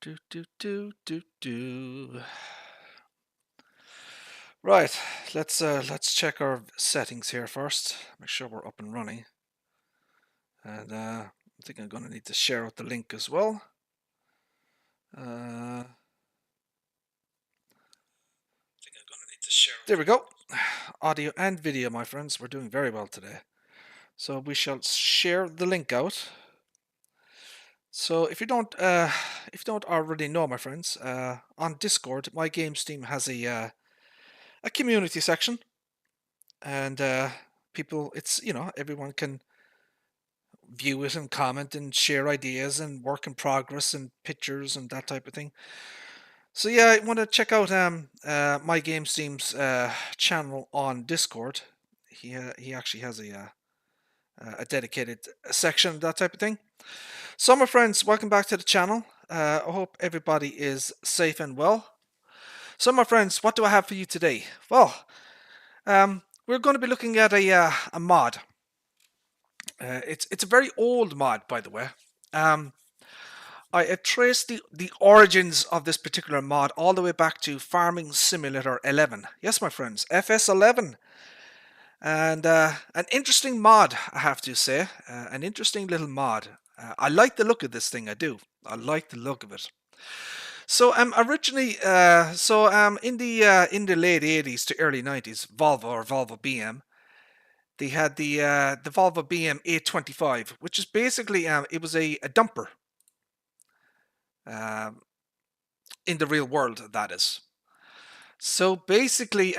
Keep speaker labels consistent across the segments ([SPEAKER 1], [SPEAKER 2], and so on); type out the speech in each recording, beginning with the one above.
[SPEAKER 1] Do, do, do, do, do. Right, let's check our settings here first. Make sure we're up and running. And I think I'm going to need to share out the link as well. There we go. Audio and video, my friends. We're doing very well today. So we shall share the link out. So if you don't already know, my friends, on Discord, MyGamesteam has a community section, and people, everyone can view it and comment and share ideas and work in progress and pictures and that type of thing. So yeah, I want to check out MyGamesteam's channel on Discord. He actually has a dedicated section, that type of thing. So my friends, welcome back to the channel. I hope everybody is safe and well. So my friends, what do I have for you today? Well, we're going to be looking at a mod. It's a very old mod, by the way. I traced the origins of this particular mod all the way back to Farming Simulator 11. Yes, my friends, FS11. And an interesting mod, I have to say. An interesting little mod. I like the look of this thing, I do. I like the look of it. So originally, in the late 80s to early 90s, Volvo or Volvo BM, they had the Volvo BM A25, which is basically it was a dumper. In the real world, that is. So basically,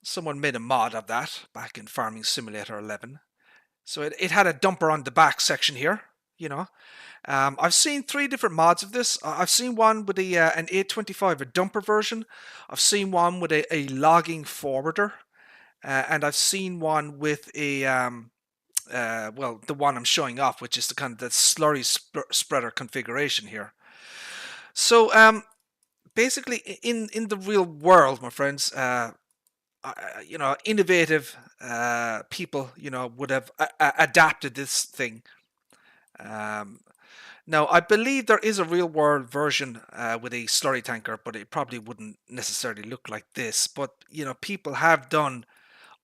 [SPEAKER 1] someone made a mod of that back in Farming Simulator 11. So it had a dumper on the back section here, you know. I've seen 3 different mods of this. I've seen one with an 825, a dumper version. I've seen one with a logging forwarder. And I've seen one with a, well, the one I'm showing off, which is the kind of the slurry spreader configuration here. So basically, in the real world, my friends, innovative people, would have adapted this thing. Now, I believe there is a real world version with a slurry tanker, but it probably wouldn't necessarily look like this. But people have done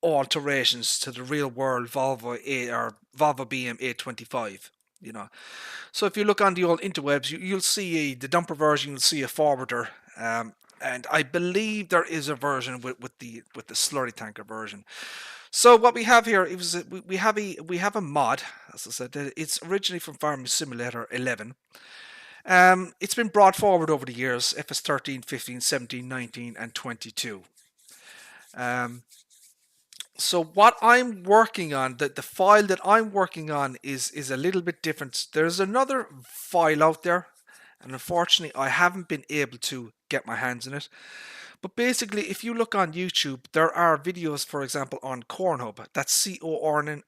[SPEAKER 1] alterations to the real world Volvo BM 825. So if you look on the old interwebs, you'll see the dumper version, you'll see a forwarder, and I believe there is a version with the slurry tanker version. So what we have here is we have a mod, as I said. It's originally from Farming Simulator 11. It's been brought forward over the years: FS13, 15, 17, 19, and 22. So what I'm working on, the file that I'm working on is a little bit different. There's another file out there, and unfortunately I haven't been able to get my hands on it. But basically, if you look on YouTube, there are videos, for example, on Cornhub. That's CORNHUB,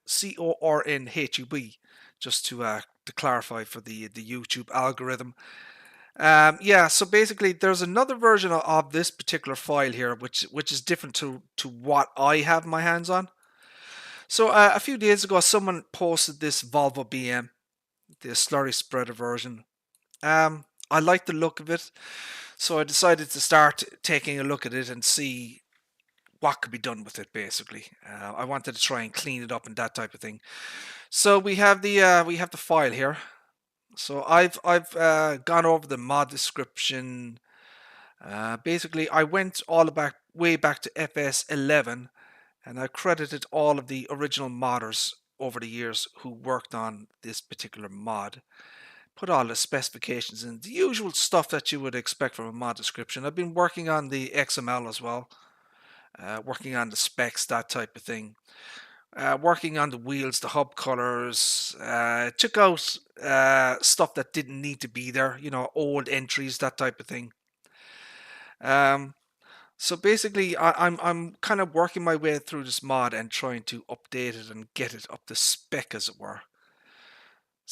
[SPEAKER 1] just to clarify for the YouTube algorithm. Yeah, so basically there's another version of this particular file here which is different to what I have my hands on. So a few days ago someone posted this Volvo BM, the slurry spreader version. I like the look of it, so I decided to start taking a look at it and see what could be done with it. Basically, I wanted to try and clean it up and that type of thing. So we have the file here. So I've gone over the mod description. Basically, I went way back to FS11, and I credited all of the original modders over the years who worked on this particular mod. Put all the specifications in, the usual stuff that you would expect from a mod description. I've been working on the XML as well, working on the specs, that type of thing. Working on the wheels, the hub colors, took out stuff that didn't need to be there, old entries, that type of thing. So basically, I'm kind of working my way through this mod and trying to update it and get it up to spec, as it were.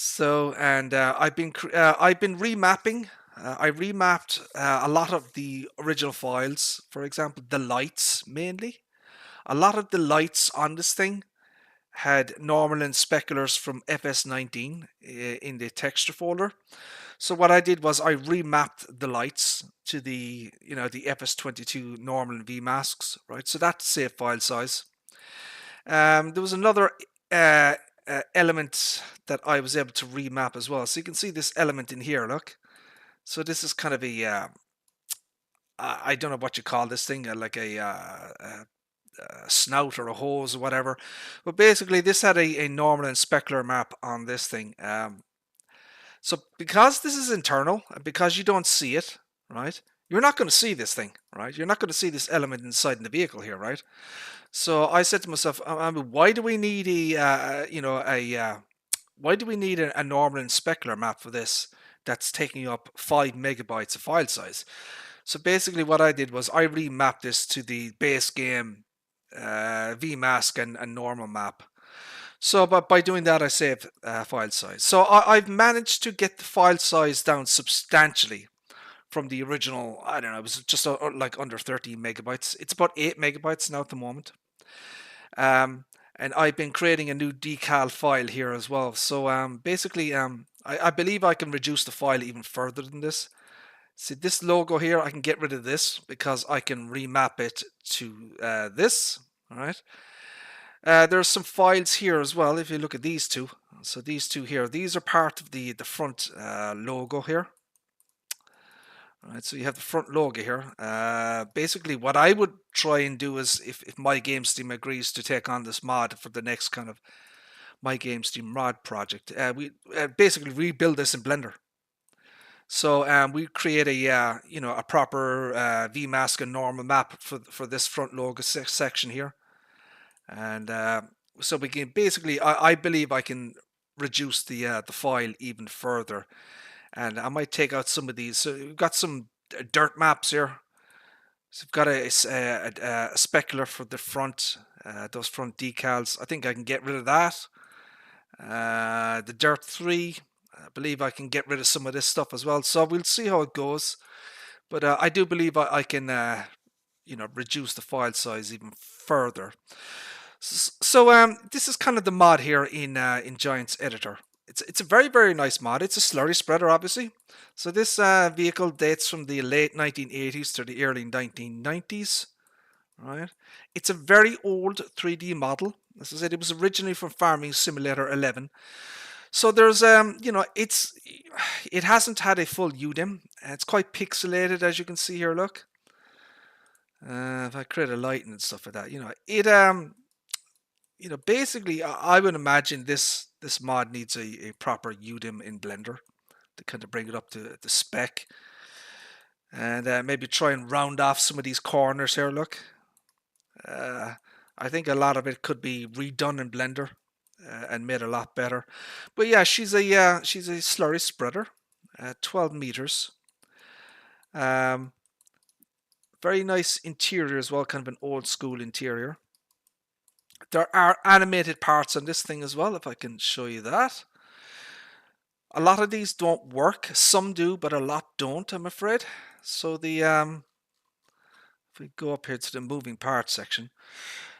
[SPEAKER 1] So, and I've been remapping. I remapped a lot of the original files. For example, the lights mainly. A lot of the lights on this thing had normal and speculars from FS19 in the texture folder. So what I did was I remapped the lights to the the FS22 normal and V masks, right? So that saved file size. There was another uh, element that I was able to remap as well. So you can see this element in here. Look, so this is kind of a I don't know what you call this thing, like a snout or a hose or whatever. But basically, this had a normal and specular map on this thing. So because this is internal and because you don't see it, right? You're not going to see this thing, right? You're not going to see this element inside in the vehicle here, right? So I said to myself, I mean, why do we need why do we need a normal and specular map for this that's taking up 5 MB of file size? So basically, what I did was I remapped this to the base game VMask and normal map. So, but by doing that, I saved file size. So I've managed to get the file size down substantially from the original. I don't know, it was just like under 13 megabytes. It's about 8 megabytes now at the moment. And I've been creating a new decal file here as well. So basically, I believe I can reduce the file even further than this. See this logo here, I can get rid of this because I can remap it to this. All right. There's some files here as well. If you look at these two, so these two here, these are part of the front logo here. All right, so you have the front logo here. Basically, what I would try and do is, if MyGamesteam agrees to take on this mod for the next kind of MyGamesteam mod project, we basically rebuild this in Blender. So we create a a proper VMask and normal map for this front logo section here, and so we can basically I believe I can reduce the file even further, and I might take out some of these. So we've got some dirt maps here. So we've got a specular for the front, those front decals. I think I can get rid of that. The dirt 3. I believe I can get rid of some of this stuff as well. So we'll see how it goes. But I do believe I can, reduce the file size even further. So this is kind of the mod here in Giants Editor. It's a very, very nice mod. It's a slurry spreader, obviously. So this vehicle dates from the late 1980s to the early 1990s. Right? It's a very old 3D model. As I said, it was originally from Farming Simulator 11. So there's it hasn't had a full UDIM. It's quite pixelated, as you can see here. Look, if I create a light and stuff like that, basically I would imagine this mod needs a proper UDIM in Blender to kind of bring it up to the spec, and maybe try and round off some of these corners here. Look, I think a lot of it could be redone in Blender. And made a lot better, but yeah, she's a slurry spreader, 12 meters. Very nice interior as well, kind of an old school interior. There are animated parts on this thing as well, if I can show you that. A lot of these don't work, some do, but a lot don't, I'm afraid. So the if we go up here to the moving parts section.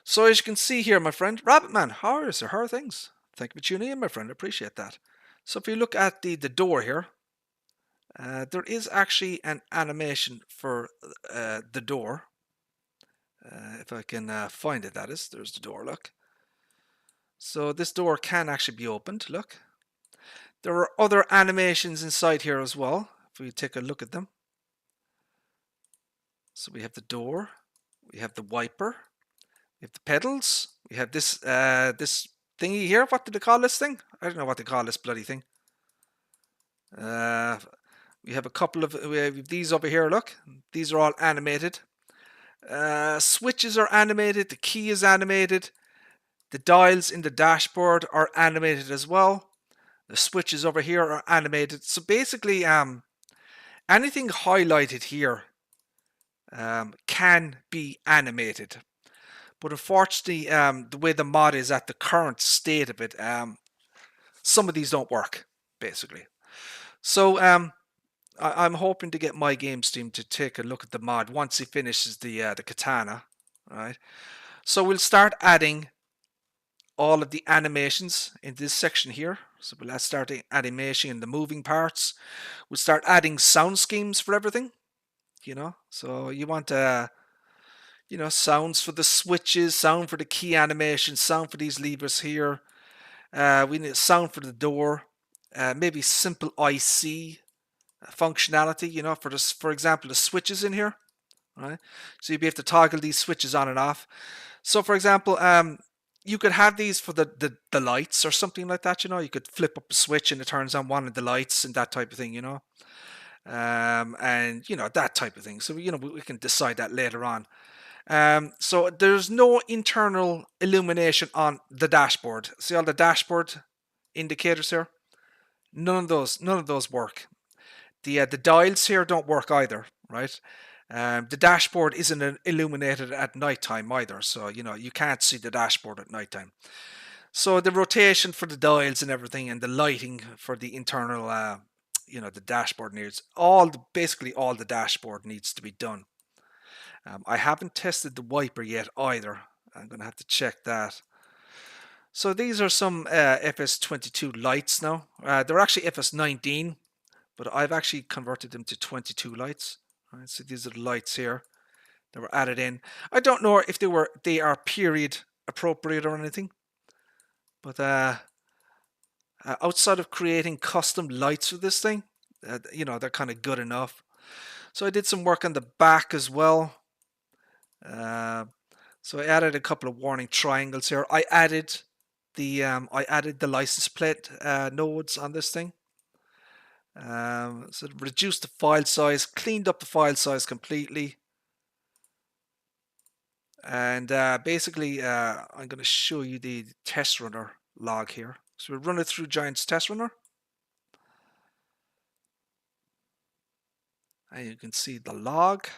[SPEAKER 1] So as you can see here, my friend, Rabbitman, how are things? Thank you for tuning in, my friend. I appreciate that. So if you look at the door here, there is actually an animation for the door. If I can find it, that is. There's the door, look. So this door can actually be opened, look. There are other animations inside here as well, if we take a look at them. So we have the door, we have the wiper, we have the pedals. We have this this thingy here. What did they call this thing? I don't know what they call this bloody thing. We have a couple of we have these over here. Look, these are all animated. Switches are animated. The key is animated. The dials in the dashboard are animated as well. The switches over here are animated. So basically, anything highlighted here can be animated. But unfortunately, the way the mod is at the current state of it, some of these don't work, basically. So I'm hoping to get MyGamesteam to take a look at the mod once he finishes the katana, right? So we'll start adding all of the animations in this section here. So let's start the animation in the moving parts. We'll start adding sound schemes for everything, you know. So you want you know, sounds for the switches, sound for the key animation, sound for these levers here. We need a sound for the door, maybe simple IC functionality, you know, for this, for example, the switches in here, right? So you'd be able to toggle these switches on and off. So for example, you could have these for the lights or something like that, you know. You could flip up a switch and it turns on one of the lights and that type of thing, you know. And you know, that type of thing. So you know, we can decide that later on. So there's no internal illumination on the dashboard. See all the dashboard indicators here? None of those work. The dials here don't work either, right? The dashboard isn't illuminated at nighttime either, so you know you can't see the dashboard at nighttime. So the rotation for the dials and everything, and the lighting for the internal, you know, the dashboard needs basically all the dashboard needs to be done. I haven't tested the wiper yet either. I'm going to have to check that. So these are some FS22 lights now. They're actually FS19, but I've actually converted them to 22 lights. Right, so these are the lights here that were added in. I don't know if they are period appropriate or anything, but outside of creating custom lights for this thing, you know, they're kind of good enough. So I did some work on the back as well. So I added a couple of warning triangles here. I added the license plate nodes on this thing. So reduced the file size, cleaned up the file size completely. And basically, I'm going to show you the test runner log here. So we'll run it through Giant's test runner. And you can see the log.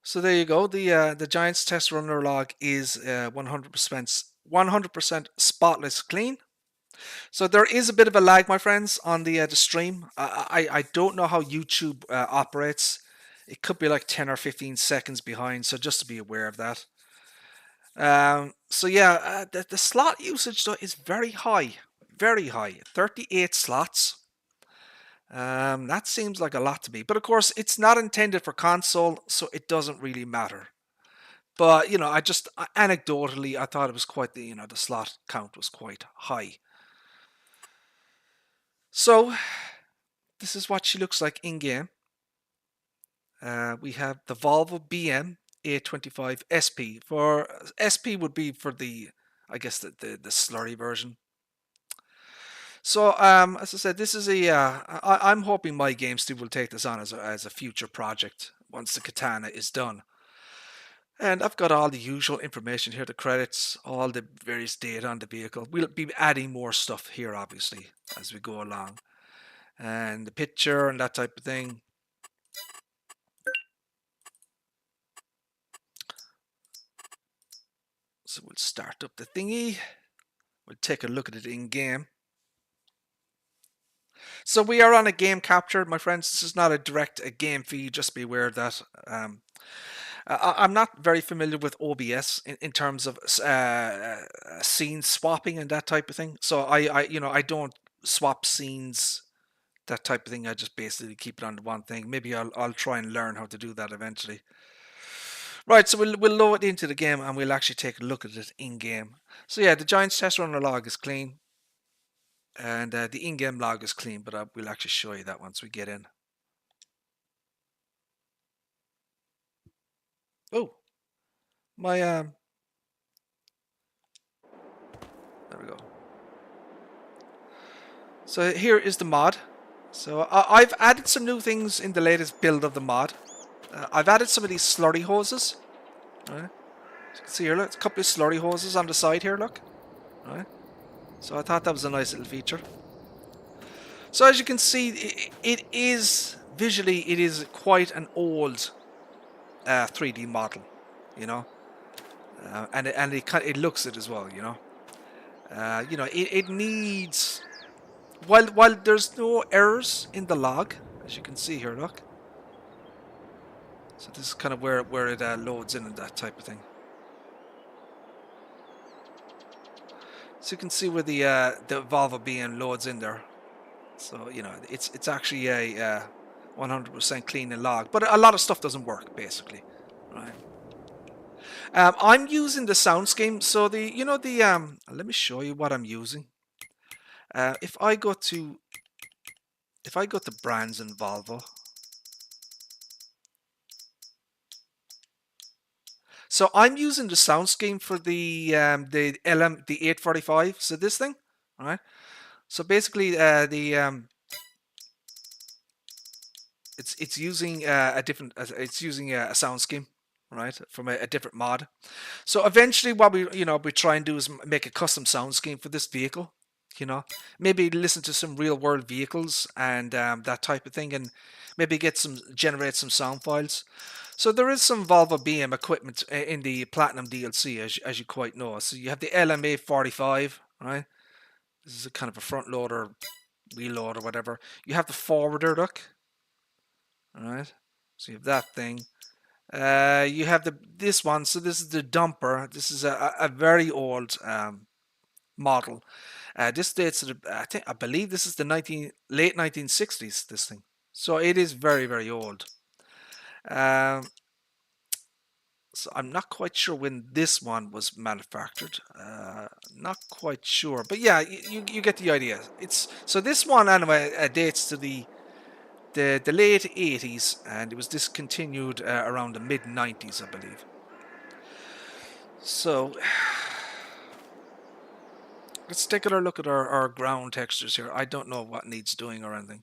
[SPEAKER 1] So there you go. The Giant's test runner log is 100% spotless clean. So there is a bit of a lag, my friends, on the stream. I don't know how YouTube operates. It could be like 10 or 15 seconds behind, so just to be aware of that. So yeah, the slot usage though is very high, 38 slots. That seems like a lot to me, but of course it's not intended for console, so it doesn't really matter. But you know, anecdotally, I thought it was quite the slot count was quite high. So this is what she looks like in game. We have the Volvo BM A25SP. For SP would be for the, I guess, the slurry version. So as I said, this is I'm hoping MyGamesteam will take this on as a future project once the Katana is done. And I've got all the usual information here, the credits, all the various data on the vehicle. We'll be adding more stuff here, obviously, as we go along. And the picture and that type of thing. So we'll start up the thingy. We'll take a look at it in game. So we are on a game capture, my friends. This is not a direct game feed. Just be aware of that. I'm not very familiar with OBS in terms of scene swapping and that type of thing. So I don't swap scenes, that type of thing. I just basically keep it on one thing. Maybe I'll try and learn how to do that eventually. Right, so we'll load it into the game and we'll actually take a look at it in game. So yeah, the Giants test runner log is clean, and the in-game log is clean, but we'll actually show you that once we get in. Oh, my there we go. So here is the mod. So I've added some new things in the latest build of the mod. I've added some of these slurry hoses. Right. As you can see here, look, a couple of slurry hoses on the side here, look. Right. So I thought that was a nice little feature. So as you can see, it is visually, it is quite an old 3D model, you know, and it looks it as well, you know. It needs, while there's no errors in the log, as you can see here, look. So this is kind of where it loads in and that type of thing. So you can see where the Volvo being loads in there. So you know it's actually a 100% clean and log, but a lot of stuff doesn't work basically, right? I'm using the sound scheme. So the let me show you what I'm using. If I go to brands in Volvo. So I'm using the sound scheme for the the 845. So this thing, all right? So basically, it's using a different it's using a sound scheme, right, from a different mod. So eventually, what we try and do is make a custom sound scheme for this vehicle. You know, maybe listen to some real world vehicles and that type of thing, and maybe generate some sound files. So there is some Volvo BM equipment in the Platinum DLC, as you quite know. So you have the LMA45, right? This is a kind of a front loader, wheel loader, whatever. You have the forwarder, look, all right? So you have that thing. You have this one. So this is the dumper. This is a very old model. This dates to I believe this is the late 1960s. This thing. So it is very, very old. So I'm not quite sure when this one was manufactured. Not quite sure, but yeah, you get the idea. So this one anyway dates to the late 80s, and it was discontinued around the mid 90s, I believe. So let's take a look at our ground textures here. I don't know what needs doing or anything.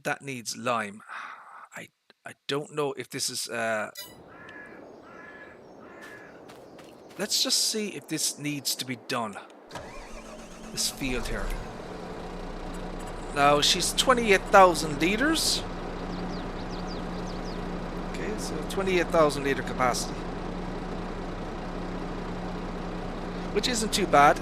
[SPEAKER 1] That needs lime. I don't know if this is let's just see if this needs to be done. This field here. Now she's 28,000 liters. Okay, so 28,000 liter capacity, which isn't too bad.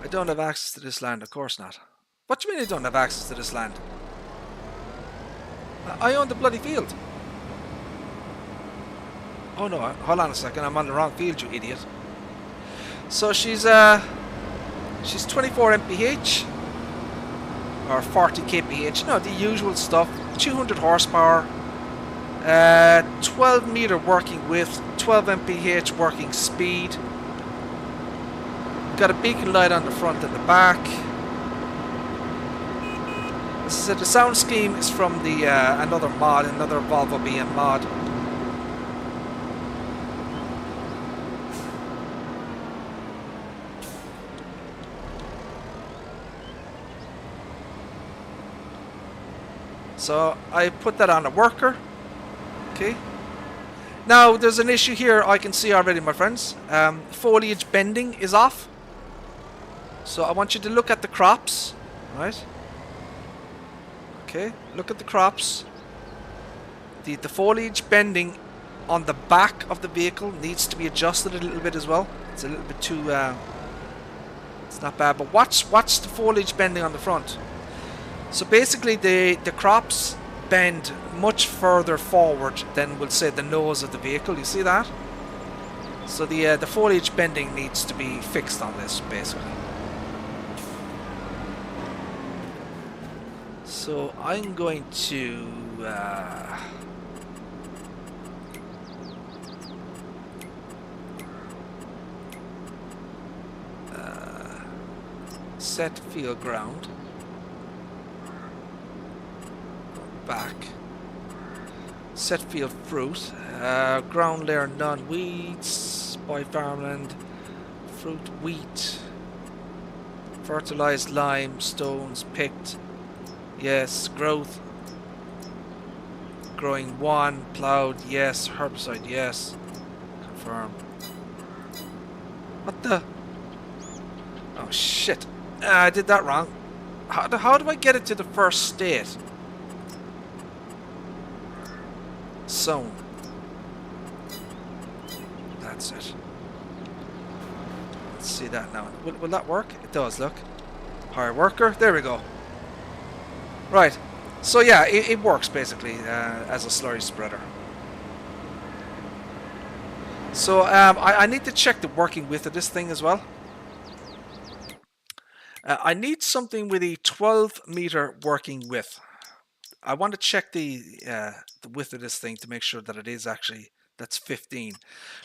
[SPEAKER 1] I don't have access to this land, of course not. What do you mean I don't have access to this land? I own the bloody field. Oh no, hold on a second, I'm on the wrong field, you idiot. So she's 24 mph or 40 kph, the usual stuff. 200 horsepower, 12 meter working width, 12 mph working speed. Got a beacon light on the front and the back. So the sound scheme is from the another Volvo BM mod. So I put that on a worker. Okay. Now there's an issue here I can see already, my friends. Foliage bending is off. So I want you to look at the crops, right? Okay, look at the crops. The foliage bending on the back of the vehicle needs to be adjusted a little bit as well. It's a little bit too it's not bad, but watch the foliage bending on the front. So basically the crops bend much further forward than, we'll say, the nose of the vehicle. You see that? So the foliage bending needs to be fixed on this, basically. So I'm going to set field ground. Back. Set field fruit. Ground layer none. Weeds by farmland. Fruit wheat. Fertilized lime stones picked. Yes. Growth. Growing 1. Plowed. Yes. Herbicide. Yes. Confirm. What the? Oh shit. I did that wrong. How do I get it to the first state? Sown. That's it. Let's see that now. Will that work? It does, look. Hire worker. There we go. Right. So yeah, it works basically as a slurry spreader. So I need to check the working width of this thing as well. I need something with a 12-meter working width. I want to check the width of this thing to make sure that it is actually, that's 15.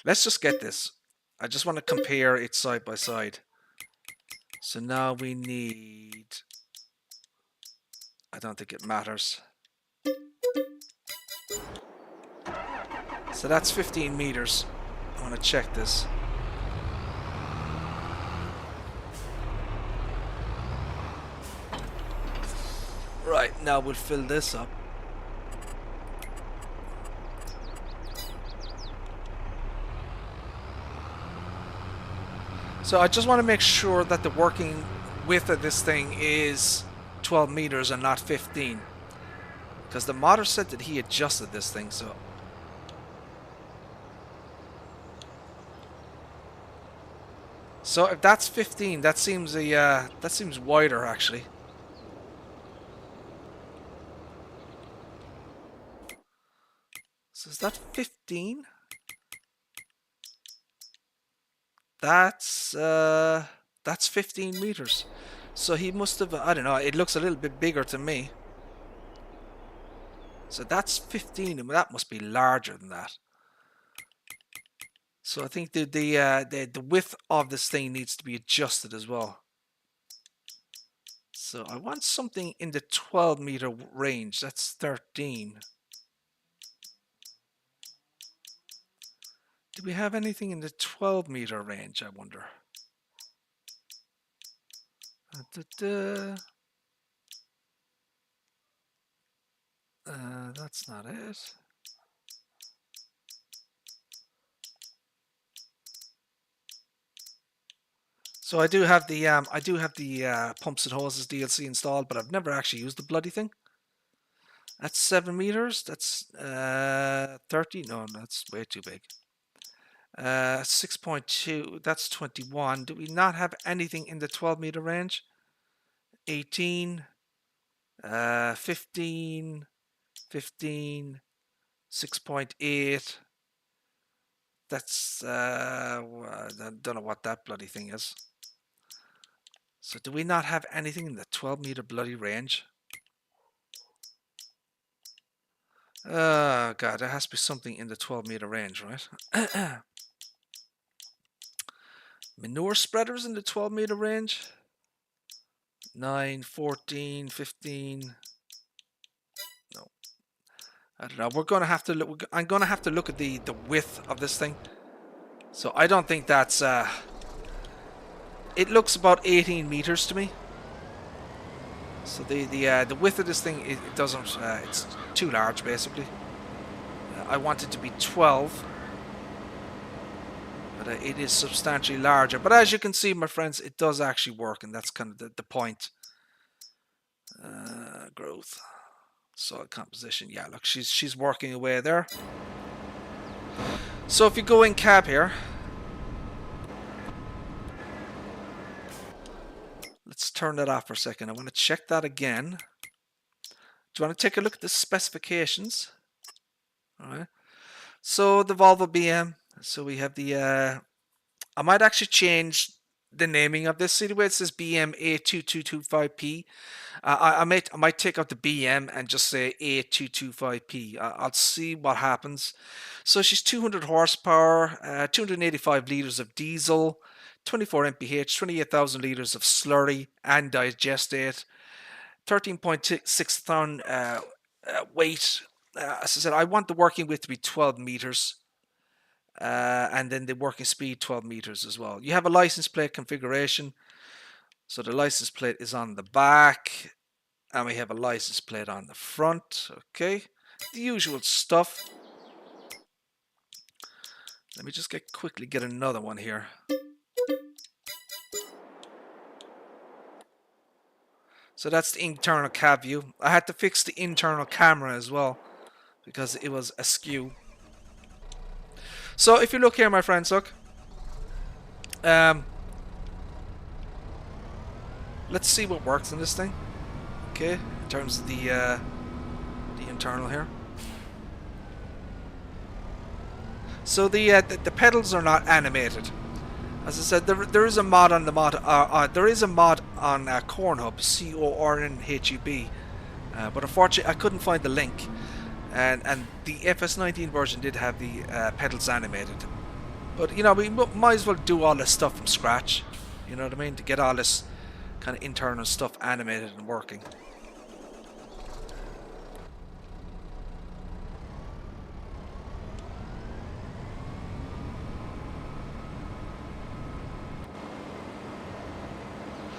[SPEAKER 1] Let's just get this. I just want to compare it side by side. So now we need, I don't think it matters. So that's 15 meters. I want to check this. Right, now we'll fill this up. So I just want to make sure that the working width of this thing is 12 meters and not 15. Because the modder said that he adjusted this thing, so... So if that's 15, that seems wider actually. So is that 15? That's 15 meters. So he must have, I don't know, it looks a little bit bigger to me. So that's 15, and that must be larger than that. So I think the width of this thing needs to be adjusted as well. So I want something in the 12-meter range. That's 13. Do we have anything in the 12-meter range, I wonder? That's not it. So I do have the pumps and hoses DLC installed, but I've never actually used the bloody thing. That's 7 meters. That's 30. No, that's way too big. 6.2. That's 21. Do we not have anything in the 12-meter range? 18. 15. 15. 6.8. That's I don't know what that bloody thing is. So do we not have anything in the 12-meter bloody range? Oh god, there has to be something in the 12-meter range, right? Manure spreaders in the 12-meter range? 9, 14, 15. No. I don't know. We're going to have to look. I'm going to have to look at the width of this thing. So I don't think that's it looks about 18 meters to me. So the width of this thing, it doesn't, it's too large basically. I want it to be 12, but it is substantially larger. But as you can see, my friends, it does actually work, and that's kind of the point. Growth, soil composition. Yeah, look, she's working away there. So if you go in cab here, let's turn that off for a second. I want to check that again. Do you want to take a look at the specifications? All right. So the Volvo BM. So we have the. I might actually change the naming of this. See the way it says BM A2225P. I might take out the BM and just say A225P. I'll see what happens. So she's 200 horsepower, 285 liters of diesel, 24 mph, 28,000 liters of slurry and digestate, 13.6 ton weight. As I said, I want the working width to be 12 meters. And then the working speed 12 meters as well. You have a license plate configuration. So the license plate is on the back, and we have a license plate on the front. Okay, the usual stuff. Let me just quickly get another one here. So that's the internal cab view. I had to fix the internal camera as well because it was askew. So if you look here, my friends, look. Let's see what works in this thing. Okay, in terms of the internal here. So the pedals are not animated. As I said, there is a mod on the there is a mod on Cornhub, CORNHUB, but unfortunately I couldn't find the link. And the FS19 version did have the pedals animated. But you know, we might as well do all this stuff from scratch. You know what I mean? To get all this kind of internal stuff animated and working.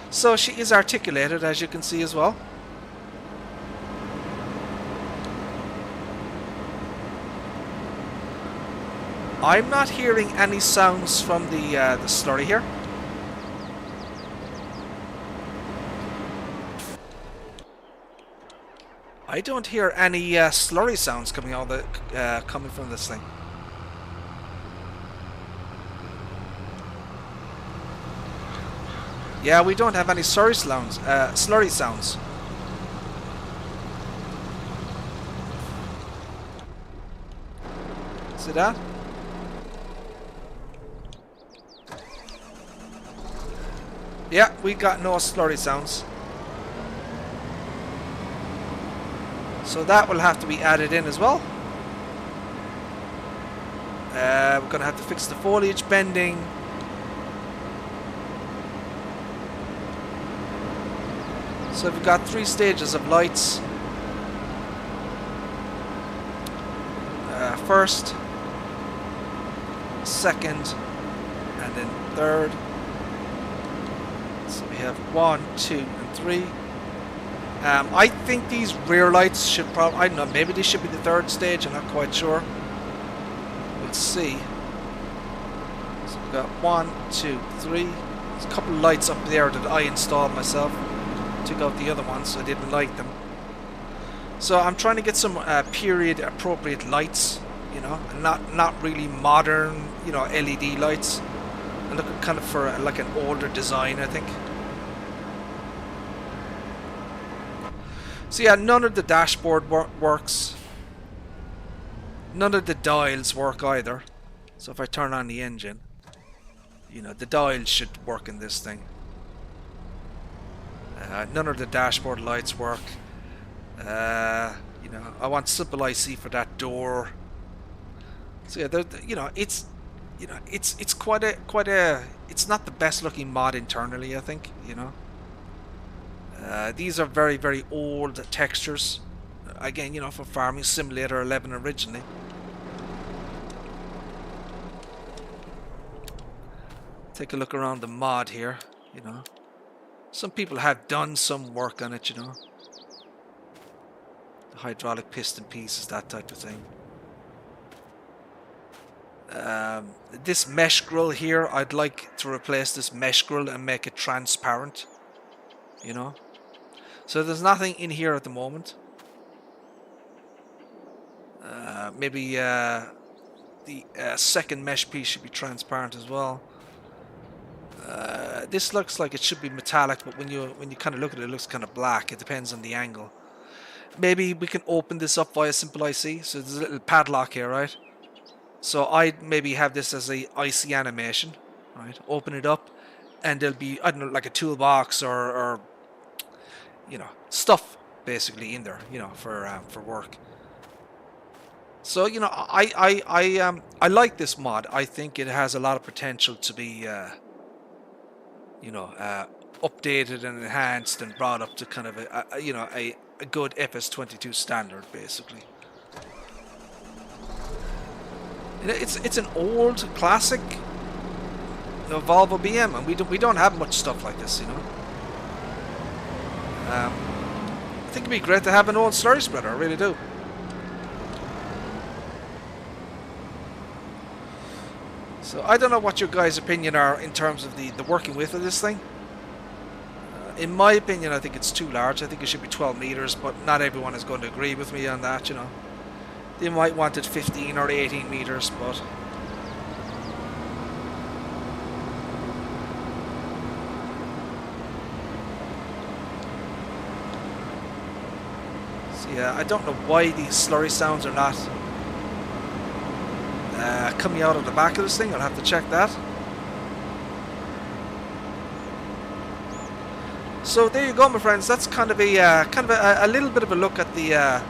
[SPEAKER 1] So she is articulated, as you can see as well. I'm not hearing any sounds from the slurry here. I don't hear any slurry sounds coming out coming from this thing. Yeah, we don't have any slurry sounds. See that? Yeah, we got no slurry sounds. So that will have to be added in as well. We're going to have to fix the foliage bending. So we've got 3 stages of lights. First, second, and then third. So we have 1, 2, and 3. I think these rear lights should probably, I don't know, maybe they should be the 3rd stage, I'm not quite sure. We'll see. So we've got 1, 2, 3. There's a couple of lights up there that I installed myself. Took out the other ones, I didn't like them. So I'm trying to get some period appropriate lights, you know, and not really modern, you know, LED lights. I'm looking kind of for like an older design, I think. So yeah, none of the dashboard works. None of the dials work either. So if I turn on the engine, you know, the dials should work in this thing. None of the dashboard lights work. You know, I want simple IC for that door. So yeah, you know, it's quite a. It's not the best looking mod internally, I think. You know, these are very, very old textures. Again, you know, for Farming Simulator 11 originally. Take a look around the mod here. You know. Some people have done some work on it, you know. The hydraulic piston pieces, that type of thing. This mesh grill here, I'd like to replace this mesh grill and make it transparent, you know. So there's nothing in here at the moment. Maybe the second mesh piece should be transparent as well. This looks like it should be metallic, but when you kind of look at it, it looks kind of black. It depends on the angle. Maybe we can open this up via simple IC. So there's a little padlock here, right? So I'd maybe have this as a IC animation, right? Open it up, and there'll be, I don't know, like a toolbox or you know, stuff basically in there, you know, for work. So you know, I like this mod. I think it has a lot of potential to be you know, updated and enhanced and brought up to kind of a you know, a good FS22 standard, basically. You know, it's an old classic, you know, Volvo BM, and we don't have much stuff like this, you know. I think it'd be great to have an old slurry spreader. I really do. So I don't know what your guys' opinion are in terms of the working width of this thing. In my opinion, I think it's too large. I think it should be 12 meters, but not everyone is going to agree with me on that, you know. They might want it 15 or 18 meters, but... So yeah, I don't know why these slurry sounds are not coming out of the back of this thing. I'll have to check that. So there you go, my friends. That's kind of a little bit of a look at the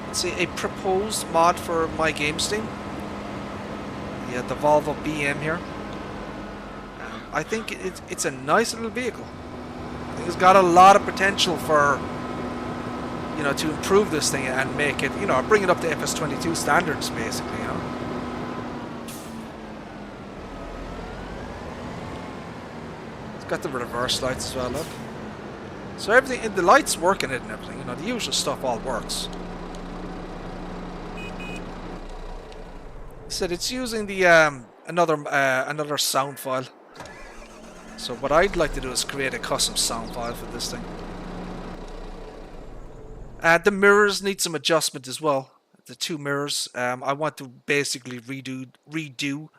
[SPEAKER 1] let's see, a proposed mod for MyGamesteam. Yeah, the Volvo BM here. I think it's a nice little vehicle. I think it's got a lot of potential for, you know, to improve this thing and make it, you know, bring it up to FS22 standards, basically, you know. It's got the reverse lights as well, look. So everything, the lights work in it and everything, you know, the usual stuff all works. Said it's using the another sound file. So what I'd like to do is create a custom sound file for this thing. The mirrors need some adjustment as well. The two mirrors, I want to basically redo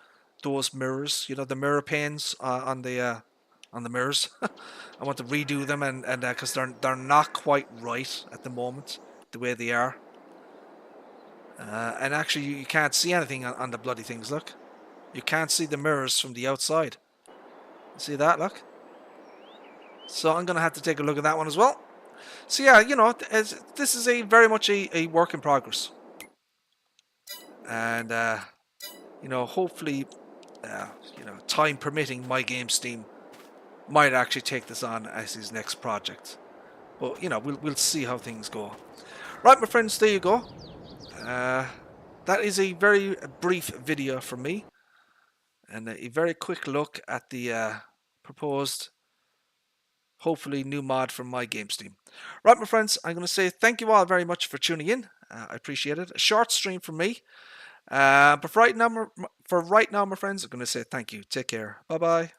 [SPEAKER 1] those mirrors. You know, the mirror panes on the mirrors. I want to redo them, and because they're not quite right at the moment, the way they are. And actually, you can't see anything on the bloody things. Look, you can't see the mirrors from the outside. See that? Look. So I'm gonna have to take a look at that one as well. So yeah, you know, this is very much a work in progress, and you know, hopefully, you know, time permitting, MyGamesteam might actually take this on as his next project. But you know, we'll see how things go. Right, my friends, there you go. That is a very brief video from me, and a very quick look at the proposed, hopefully, new mod from MyGamesteam. Right, my friends, I'm going to say thank you all very much for tuning in. I appreciate it. A short stream from me. But for right now, my friends, I'm going to say thank you. Take care. Bye-bye.